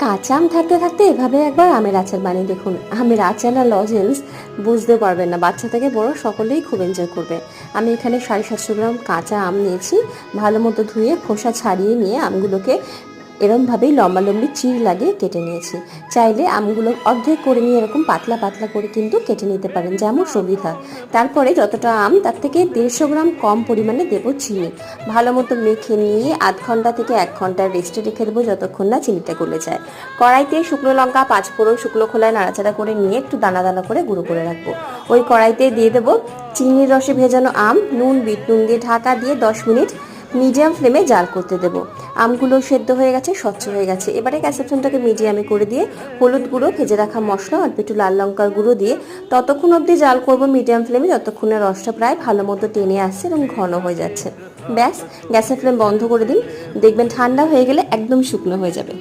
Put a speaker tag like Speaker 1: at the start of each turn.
Speaker 1: কাঁচা আম থাকতে থাকতে এভাবে একবার আমের আচার বানিয়ে দেখুন। আমের আচার না লজেন্স বুঝতে পারবেন না, বাচ্চা থেকে বড় সকলেই খুব এনজয় করবে। আমি এখানে 750 গ্রাম কাঁচা আম নিয়েছি। ভালো মতো ধুয়ে খোসা ছাড়িয়ে নিয়ে আমগুলোকে এরমভাবেই লম্বা লম্বি চির লাগিয়ে কেটে নিয়েছি। চাইলে আমগুলো অর্ধেক করে নিয়ে এরকম পাতলা পাতলা করে কিন্তু কেটে নিতে পারেন, যেমন সুবিধা। তারপরে যতটা আম তার থেকে 150 গ্রাম কম পরিমাণে দেবো চিনি। ভালো মতো মেখে নিয়ে আধ ঘন্টা থেকে 1 ঘন্টা রেস্টে রেখে দেবো, যতক্ষণ না চিনিটা গলে যায়। কড়াইতে শুকনো লঙ্কা, 5 ফোড়ন, শুকনো খোলায় নাড়াচাড়া করে নিয়ে একটু দানা দানা করে গুঁড়ো করে রাখবো। ওই কড়াইতে দিয়ে দেবো চিনির রসে ভেজানো আম, নুন, বিট নুন দিয়ে ঢাকা দিয়ে 10 মিনিট মিডিয়াম ফ্লেমে জাল করতে দেবো। আমগুলো সেদ্ধ হয়ে গেছে, স্বচ্ছ হয়ে গেছে। এবারে গ্যাসের ফ্লেমটাকে মিডিয়ামে করে দিয়ে হলুদ গুঁড়ো, ভেজে রাখা মশলা আর একটু লাল লঙ্কার গুঁড়ো দিয়ে ততক্ষণ অবধি জাল করবো মিডিয়াম ফ্লেমে, যতক্ষণে রসটা প্রায় ভালো মতো টেনে আসছে এবং ঘন হয়ে যাচ্ছে। ব্যাস, গ্যাসের ফ্লেম বন্ধ করে দিন। দেখবেন ঠান্ডা হয়ে গেলে একদম শুকনো হয়ে যাবে।